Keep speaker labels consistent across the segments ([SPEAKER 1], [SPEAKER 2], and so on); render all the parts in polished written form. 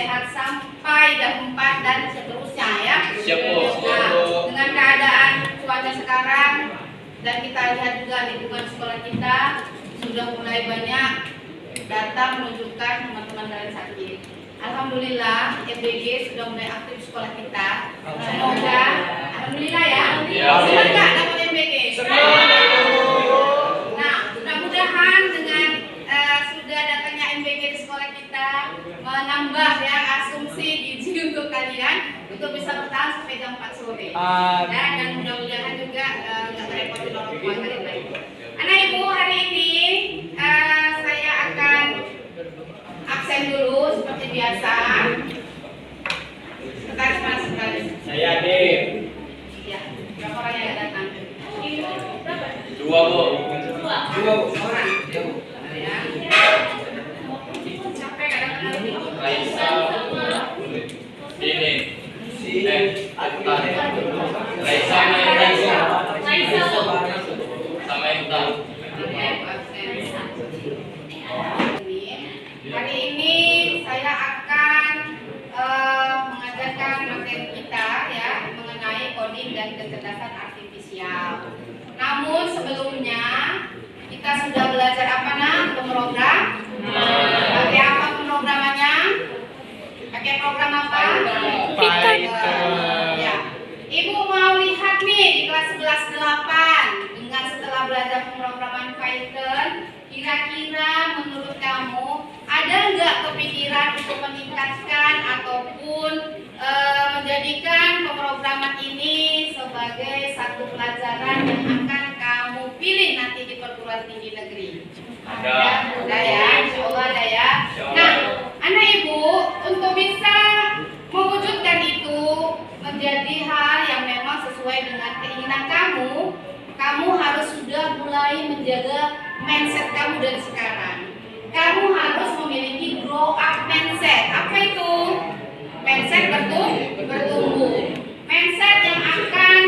[SPEAKER 1] sehat sampai jam 4 dan seterusnya ya.
[SPEAKER 2] Siap, Bu.
[SPEAKER 1] Nah, dengan keadaan cuaca sekarang dan kita lihat juga lingkungan sekolah kita sudah mulai banyak data menunjukkan teman-teman dari sakit. Alhamdulillah MBG sudah mulai aktif sekolah kita. Semoga alhamdulillah ya. Senang nggak dapat MBG? Nah, mudah-mudahan dengan sudah datangnya MBG di sekolah kita menambah ya asumsi gizi untuk kalian untuk bisa bertahan sampai jam 4 sore. Dan mudah-mudahan juga nggak merepotin orang tua kalian lagi. Anak ibu, hari ini saya akan absen dulu seperti biasa. Sekretaris mana sekali?
[SPEAKER 2] Saya Adit.
[SPEAKER 1] Ya, berapa orang yang datang? Berapa?
[SPEAKER 2] 2, Bu.
[SPEAKER 1] 2 orang. Ya. Capek kadang
[SPEAKER 2] Raisa. Ini. Raisa sama Intan.
[SPEAKER 1] Hari ini saya akan mengajarkan materi kita ya mengenai coding dan kecerdasan artifisial. Namun sebelumnya kita sudah belajar apa pemrogram? Pakai apa pemrogramannya? Pakai program apa?
[SPEAKER 2] Python.
[SPEAKER 1] Ya. Ibu mau lihat nih di kelas 11-8 dengan setelah belajar pemrograman Python, kira-kira menurut kamu ada nggak kepikiran untuk meningkatkan ataupun menjadikan pemrograman ini sebagai satu pelajaran yang akan kamu pilih nanti di perguruan tinggi negeri? Ada ya, insya Allah ada ya. Nah, anak ibu untuk bisa mewujudkan itu menjadi hal yang memang sesuai dengan keinginan kamu, kamu harus sudah mulai menjaga mindset kamu dari sekarang. Kamu harus memiliki grow up mindset. Apa itu? Mindset bertumbuh. Mindset yang akan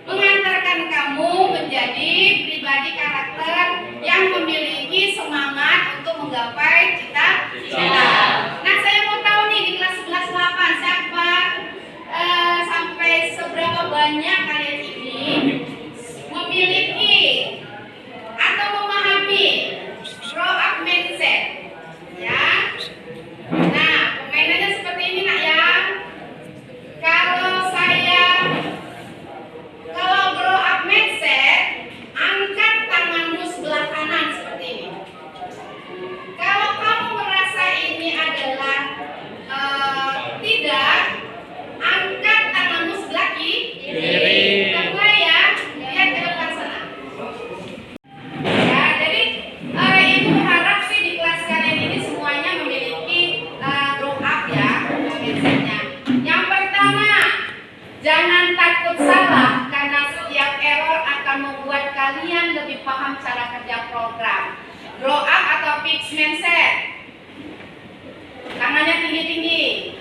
[SPEAKER 1] mengantarkan kamu menjadi pribadi karakter yang memiliki semangat untuk menggapai cita-cita. Nah, saya mau tahu nih di kelas 11-8 siapa sampai seberapa banyak kalian ini memiliki atau memahami grow up mindset ya. Nah, permainannya seperti ini nak ya. Kalau grow up mindset, angkat tanganmu sebelah kanan seperti ini. Kalau kamu merasa ini adalah tidak, angkat tanganmu sebelah kiri. Mulai ya, lihat ke depan sana. Ya, jadi ibu harap sih di kelas kalian ini semuanya memiliki grow up ya mindsetnya. Yang pertama, jangan takut salah karena setiap error akan membuat kalian lebih paham cara kerja program. Grow up atau fixed mindset. Tangannya tinggi-tinggi.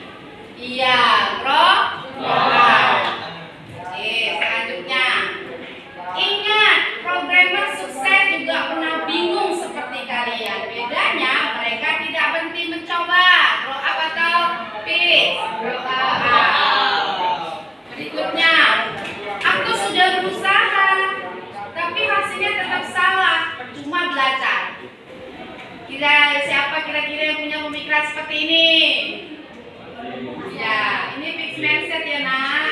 [SPEAKER 1] Iya, grow up. Oke, selanjutnya. Ingat, programmer sukses juga pernah bingung seperti kalian. Bedanya, mereka tidak berhenti mencoba. Grow up atau fixed? Grow up. Berikutnya, aku sudah berusaha, tapi hasilnya tetap salah. Percuma belajar. Siapa kira-kira yang punya pemikiran seperti ini? Ya, ini fixed mindset ya nak.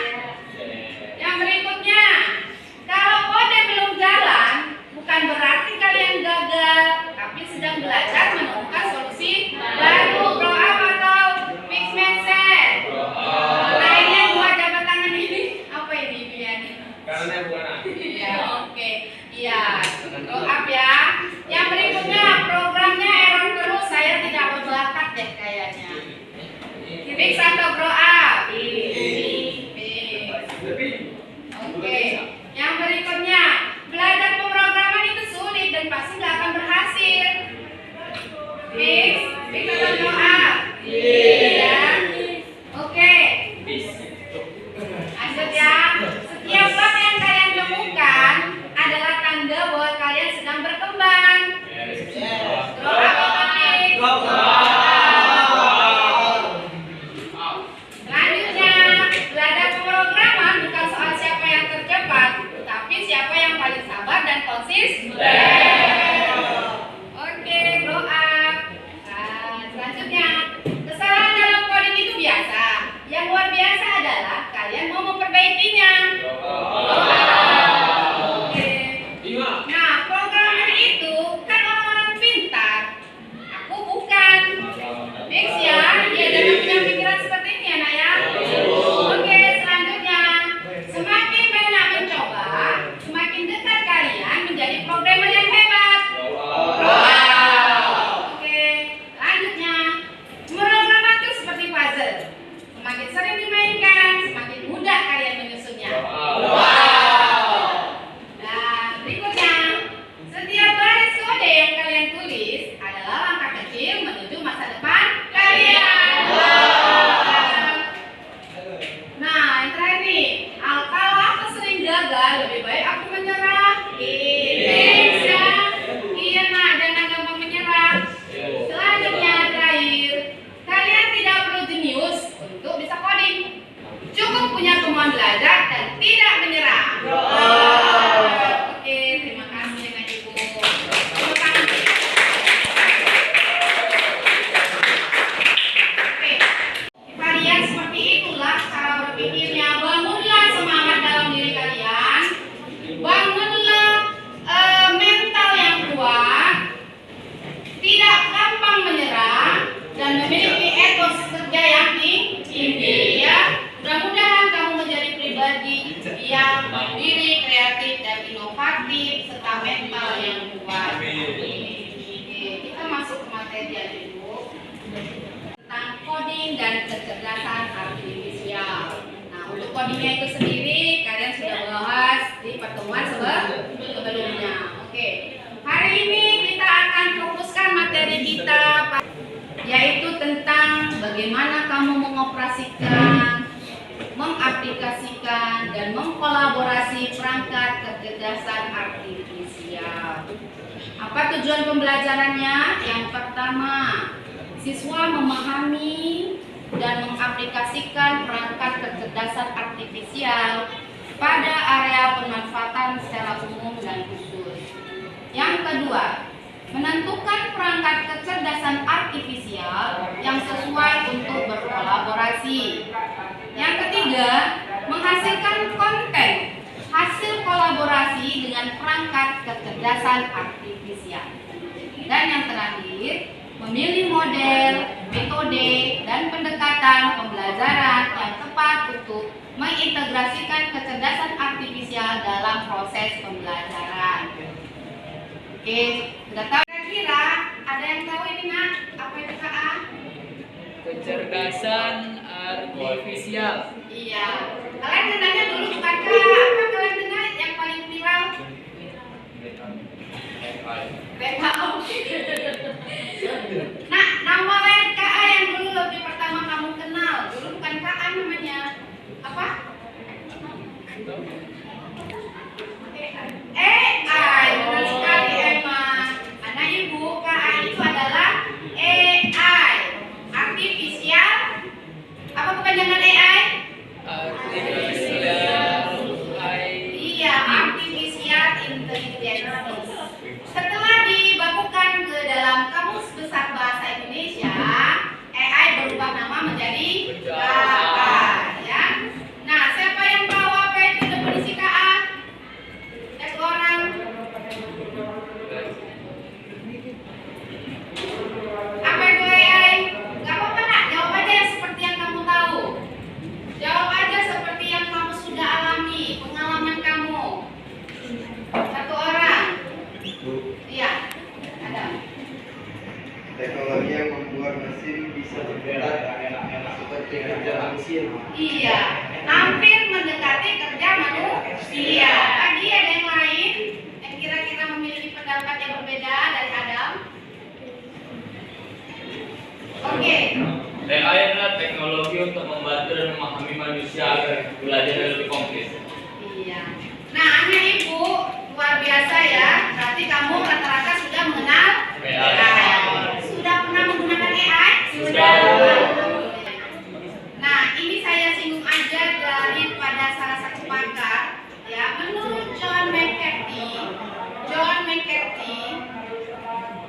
[SPEAKER 1] Yang berikutnya, kalau kode belum jalan, bukan berarti kalian gagal, tapi sedang belajar menemukan solusi baru. Grow up atau fixed mindset? Nah, ini yang buat jabat tangan ini apa ini pilihan?
[SPEAKER 2] Karena bukan.
[SPEAKER 1] Iya, oke. Iya, grow up ya. Yang berikutnya, programnya error terus, saya tidak berbakat deh kayaknya. Fix atau grow up? Oke. Yang berikutnya, belajar pemrograman itu sulit dan pasti nggak akan berhasil. Fix atau grow up? Iya. Oke. Lanjut ya. Setiap bab yang kalian temukan adalah tanda bahwa kalian sedang berkembang. Grow up atau fix? gagal, lebih baik aku menyerah. Bisa. Iya nak, jangan gampang menyerah. Selanjutnya terakhir, kalian tidak perlu jenius untuk bisa coding. Cukup punya kemauan belajar dan tidak menyerah. Oke, terima kasih Nak Ibu. Tepuk tangan. Oke, kita lihat seperti itulah cara berpikirnya. Bangunlah semangat dalam diri kalian. Bangunlah mental yang kuat. Tidak gampang menyerah dan memiliki etos kerja yang tinggi ya. Mudah-mudahan kamu menjadi pribadi yang mandiri, kreatif dan inovatif serta mental yang kuat. Oke, kita masuk ke materi ya dulu tentang coding dan kecerdasan artifisial. Nah, untuk codingnya itu sendiri kalian sudah bahas di pertemuan sebelumnya. Oke, hari ini kita akan fokuskan materi kita yaitu tentang bagaimana kamu mengoperasikan, mengaplikasikan dan mengkolaborasi perangkat kecerdasan artifisial. Apa tujuan pembelajarannya? Yang pertama, siswa memahami dan mengaplikasikan perangkat kecerdasan artifisial pada area pemanfaatan secara umum dan khusus. Yang kedua, menentukan perangkat kecerdasan artifisial yang sesuai untuk berkolaborasi. Yang ketiga, menghasilkan konten hasil kolaborasi dengan perangkat kecerdasan artifisial. Dan yang terakhir, memilih model, metode, dan pendekatan pembelajaran yang tepat untuk mengintegrasikan kecerdasan artifisial dalam proses pembelajaran. Oke, sudah tahu kira-kira ada yang tahu ini nak? Apa itu KA?
[SPEAKER 3] Kecerdasan artifisial.
[SPEAKER 1] Iya. Kalian kenalnya dulu bukan KA? Apa kalian kenal yang paling viral? PKO. Nah, nama lain KA yang dulu lebih pertama kamu kenal. Dulu bukan KA namanya. Apa? AI. Benar sekali Emma. Anak ibu, KA itu adalah AI. Artificial. Apa kepanjangan AI? Iya, artificial intelligence. Setelah dibakukan ke dalam Kamus Besar Bahasa Indonesia, AI berubah nama menjadi KA, ya. Nah, siapa yang tahu apa itu definisi KA? Satu orang. Apa itu AI? Gak apa-apa nak, jawab aja yang seperti yang kamu tahu. Jawab aja seperti yang kamu sudah alami, pengalaman kamu. Satu orang. Iya, ada.
[SPEAKER 4] Teknologi yang membuat mesin bisa bergerak seperti kerja manusia.
[SPEAKER 1] Iya, hampir mendekati kerja manusia. Lagi ada yang lain yang kira-kira memiliki pendapat yang berbeda dari Adam? Oke.
[SPEAKER 2] AI adalah teknologi untuk membantu dan memahami manusia agar belajar lebih komplit.
[SPEAKER 1] Iya. Nah, anak ibu luar biasa ya. Berarti kamu rata-rata sudah mengenal AI. Sudah pernah menggunakan AI?
[SPEAKER 2] Sudah.
[SPEAKER 1] Nah, ini saya singgung aja daripada salah satu pakar. Ya, menurut John McCarthy,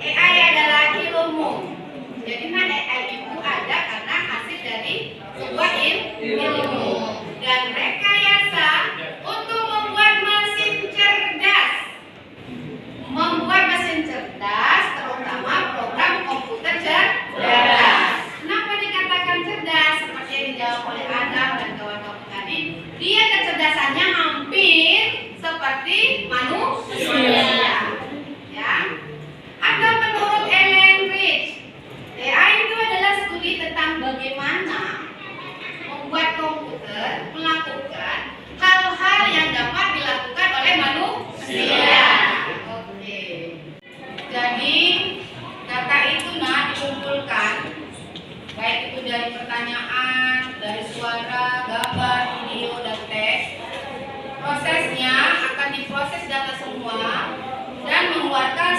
[SPEAKER 1] AI adalah ilmu. Jadi nah AI itu ada karena hasil dari sebuah ilmu dan rekayasa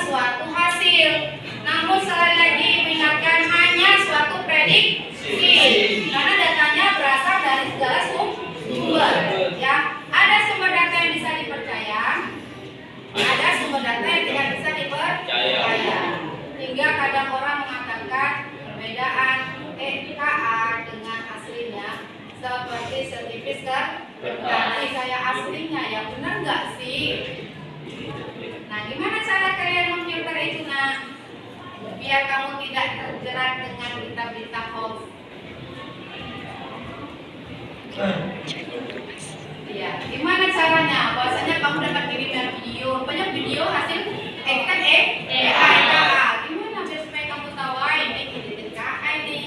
[SPEAKER 1] suatu hasil. Namun sekali lagi mengingatkan hanya suatu prediksi karena datanya berasal dari segala sumber. Ya, ada sumber data yang bisa dipercaya, ada sumber data yang tidak bisa dipercaya. Hingga kadang orang mengatakan perbedaan KA dengan aslinya seperti sertifikat berarti saya aslinya, ya benar nggak sih? Nah, gimana cara kalian memfilter itu, nak? Biar kamu tidak terjerat dengan berita-berita hoax. Iya, gimana caranya? Bahwasanya kamu dapat kiriman video, banyak video hasil editan AI. Gimana biar supaya kamu tahu ini editan AI ini?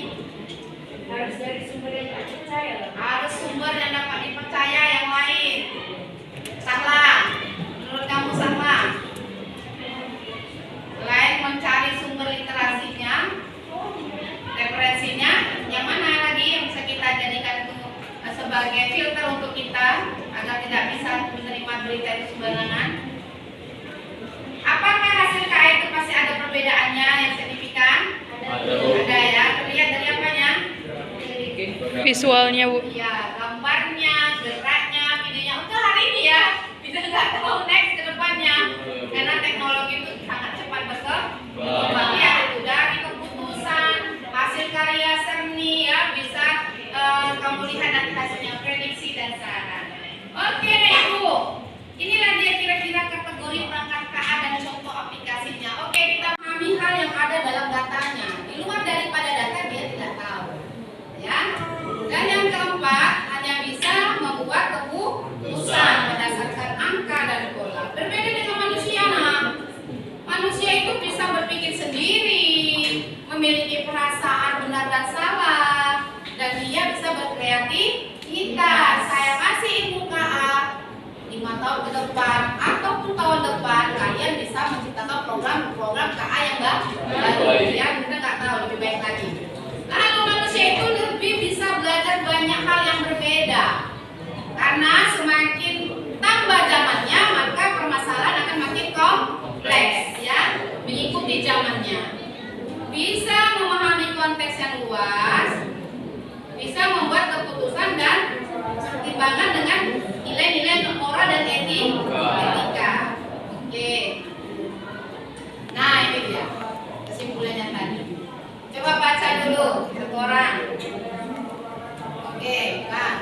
[SPEAKER 1] Harus dari sumber yang dipercaya. Harus sumber yang dapat dipercaya, yang lain. Salah. Menurut kamu salah. Selain mencari sumber literasinya, referensinya, yang mana lagi yang bisa kita jadikan itu sebagai filter untuk kita agar tidak bisa menerima berita itu sembarangan? Apakah hasil KA itu pasti ada perbedaannya yang signifikan? Ada ya. Terlihat dari apanya?
[SPEAKER 3] Visualnya, Bu.
[SPEAKER 1] Iya, gambarnya, geraknya, videonya. Untuk hari ini ya, bisa nggak tahu next ke depannya. Karena teknologi itu sangat cepat berkembang. Ya, itu dari keputusan, hasil karya seni ya, bisa kamu lihat nanti hasilnya, prediksi dan saran. Oke deh Ibu, inilah dia kira-kira kategori perangkat KA dan contoh aplikasinya. Oke, kita pahami hal yang ada dalam datanya. Di luar daripada data dia tidak tahu. Ya. Dan yang keempat, hanya bisa membuat keputusan berdasarkan angka dan pola. Berbeda dengan manusia, nah. Manusia itu bisa berpikir sendiri, memiliki perasaan benar dan salah, dan dia bisa berkreativitas. Saya kasih Ibu KA 5 tahun ke depan ataupun tahun depan, kalian bisa menciptakan program-program KA yang baru. Ya, kita nggak tahu lebih baik lagi. Lalu manusia itu lebih bisa belajar banyak hal yang berbeda. Karena semakin tambah zamannya, maka permasalahan akan makin kompleks, ya, mengikuti zamannya. Bisa memahami konteks yang luas, bisa membuat keputusan dan pertimbangan dengan nilai-nilai moral dan etika. Oke. Nah, ini dia kesimpulannya tadi. Coba baca dulu satu orang. Oke, Kang.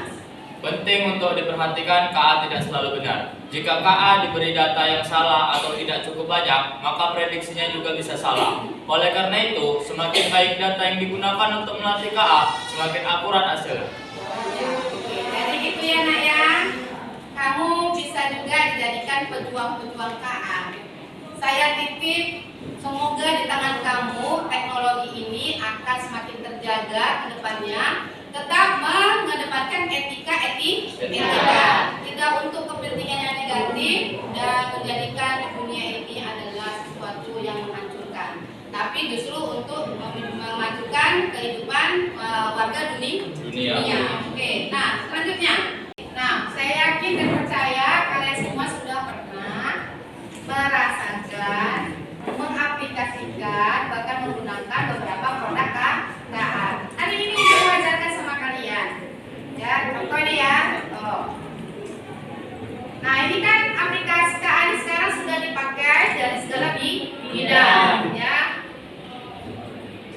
[SPEAKER 2] Penting untuk diperhatikan KA tidak selalu benar. Jika KA diberi data yang salah atau tidak cukup banyak, maka prediksinya juga bisa salah. Oleh karena itu, semakin baik data yang digunakan untuk melatih KA, semakin akurat hasilnya.
[SPEAKER 1] Jadi gitu ya, Nak ya. Kamu bisa juga dijadikan pejuang-pejuang KA. Saya titip, semoga di tangan kamu teknologi ini akan semakin terjaga ke depannya. Tetap mengedepankan etika, tidak untuk kepentingan yang negatif dan menjadikan dunia ini adalah sesuatu yang menghancurkan, tapi justru untuk memajukan kehidupan warga dunia. Oke, nah selanjutnya, nah saya yakin dan percaya kalian semua sudah pernah merasakan, mengaplikasikan, bahkan menggunakan beberapa produk KA. Hari ini saya mengajarkan sama kalian, ya, contoh ini ya. Nah, ini kan aplikasi KA ini sekarang sudah dipakai dari segala bidang, ya.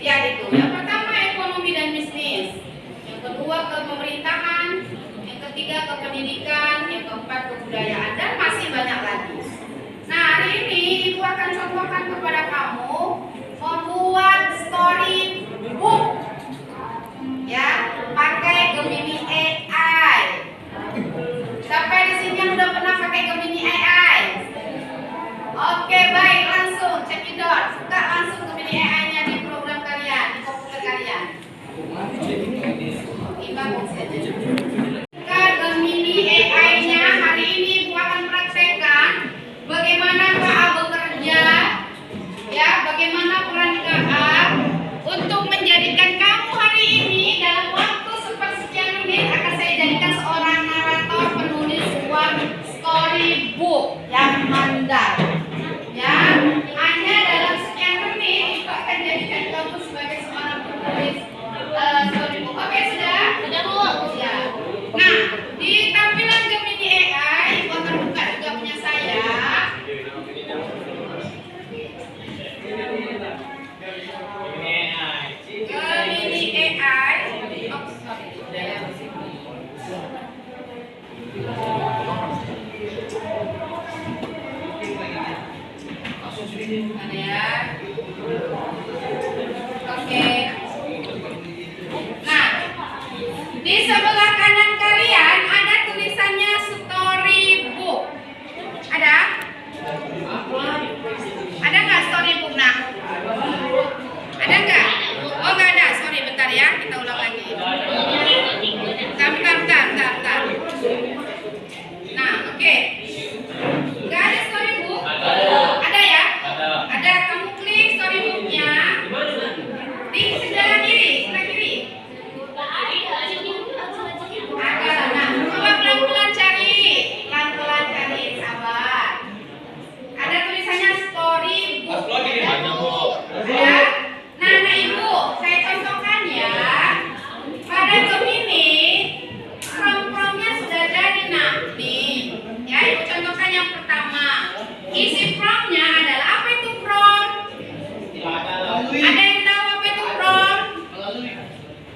[SPEAKER 1] Lihat itu. Yang pertama ekonomi dan bisnis, yang kedua ke pemerintahan, yang ketiga ke pendidikan, yang keempat ke kebudayaan, dan masih banyak lagi. Nah, hari ini Ibu akan contohkan kepada kamu membuat storybook, ya, pakai Gemini AI. Sampai di sini yang udah pernah pakai Gemini AI? Oke, baik, langsung cekidot, buka langsung Gemini AI-nya di program kalian, di komputer kalian. Buka Gemini AI-nya. Hari ini Ibu akan praktekkan bagaimana KA bekerja, ya, bagaimana peran KA untuk menjadikan kamu hari ini dalam waktu sepersekian menit Isi from-nya adalah apa itu from? Ada yang tahu apa itu from?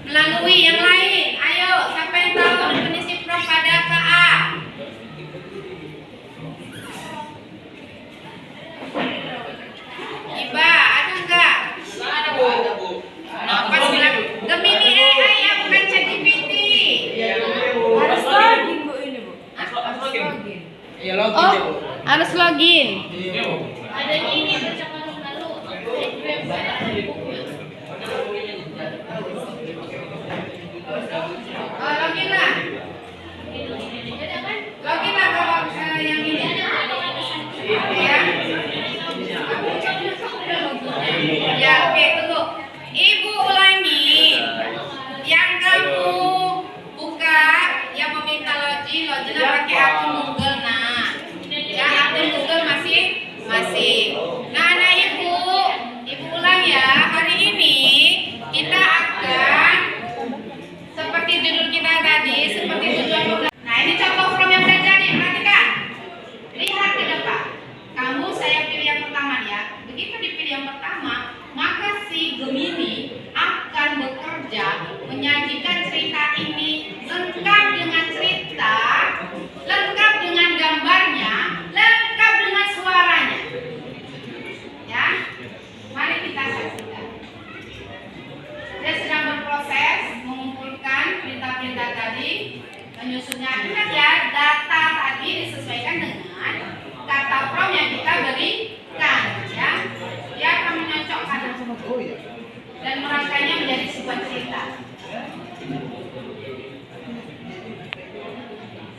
[SPEAKER 1] Melalui. Yang lain, ayo siapa yang tahu definisi from pada KA? Iba, ada enggak? Nah, pas bilang Gemini AI ya, bukan ChatGPT.
[SPEAKER 3] Harus login Bu ini Bu. Iya login
[SPEAKER 1] Oh,
[SPEAKER 3] ya Bu.
[SPEAKER 1] harus login.
[SPEAKER 5] Ada ini percakapan lalu.
[SPEAKER 1] Oh, login lah. Login lah kalau yang ini. Ya. Ya, oke, tunggu. Ibu ulangi. Yang kamu buka, yang meminta login pakai akun Google. Nah, ya akun Google masih. Nah, anak ibu ulang ya. Hari ini kita akan seperti judul kita tadi, seperti tujuan pembelajaran. Nah, ini contoh from yang udah jadi. Perhatikan. Lihat ke depan. Kamu saya pilih yang pertama ya. Begitu dipilih yang pertama, maka si Gemini akan bekerja menyajikan cerita ini lengkap dengan cerita, lengkap dengan gambarnya, lengkap dengan suaranya. Ya, mari kita saksikan. Dia sedang berproses mengumpulkan perintah-perintah tadi, menyusunnya. Ingat ya, data tadi disesuaikan dengan kata from yang kita berikan. Ya, dia akan menyocokkan dan merangkainya menjadi sebuah cerita.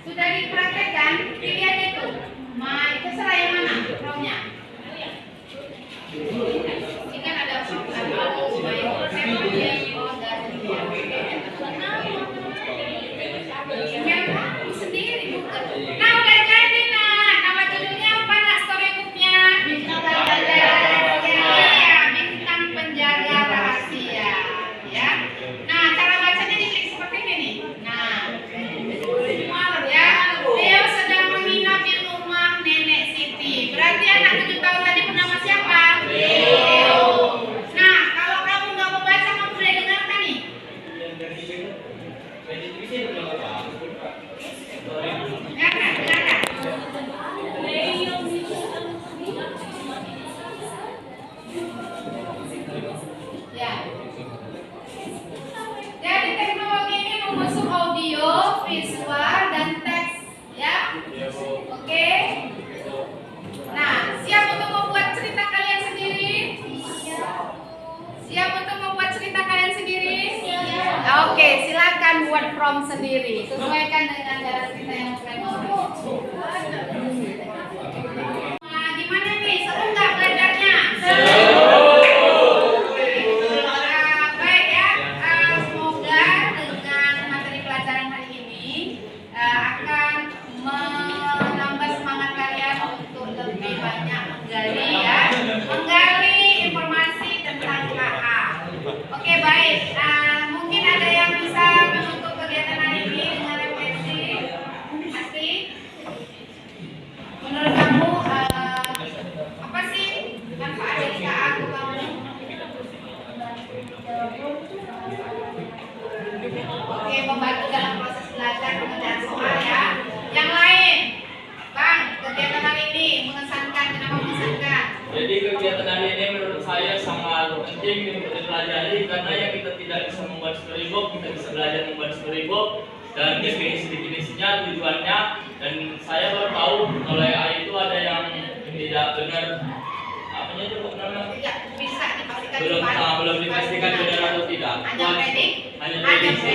[SPEAKER 1] Sudah dipraktekkan, pilih aja itu. Terserah yang mana from-nya. Ini kan ada from sendiri bukan. Nah, udah jadi nak. Nama judulnya apa nak storybooknya? Iya, bintang penjaga rahasia. Ya. Nah, cara bacanya diklik seperti ini nih. Nah, ya. Leo sedang menginap di rumah Nenek Siti. Berarti anak 7 tahun tadi bernama siapa? Leo. Nah, kalau kamu nggak mau baca, kamu boleh dengarkan nih. Dengarkan, dengarkan. Ya. Jadi teknologi ini mengusung audio, visual, dan teks, ya. Oke. Nah, siap untuk membuat cerita kalian sendiri? Siap untuk membuat cerita kalian sendiri? Oke, silakan buat from sendiri. Sesuaikan dengan cara cerita yang kalian mau. Nah, gimana nih? Seru nggak belajarnya? Baik ya. Semoga dengan materi pelajaran hari ini akan menambah semangat kalian untuk lebih banyak menggali informasi tentang KA. Oke, baik. Mungkin ada yang bisa menutup kegiatan hari ini dengan refleksi. Pasti. Menurut kamu apa sih manfaat dari KA untuk kamu? Oke, membantu dalam proses belajar pengerjaan soal ya. Yang lain, Bang, kegiatan hari ini mengesankan. Kenapa mengesankan?
[SPEAKER 2] Jadi kegiatan hari ini menurut saya sangat penting untuk dipelajari karena yang kita tidak bisa membuat storybook, kita bisa belajar membuat storybook dan definisi-definisinya, tujuannya, dan saya baru tahu kalau AI itu ada yang tidak benar. Apanya itu namanya?
[SPEAKER 1] Tidak bisa dipastikan
[SPEAKER 2] Belum dipastikan benar atau tidak.
[SPEAKER 1] Hanya prediksi.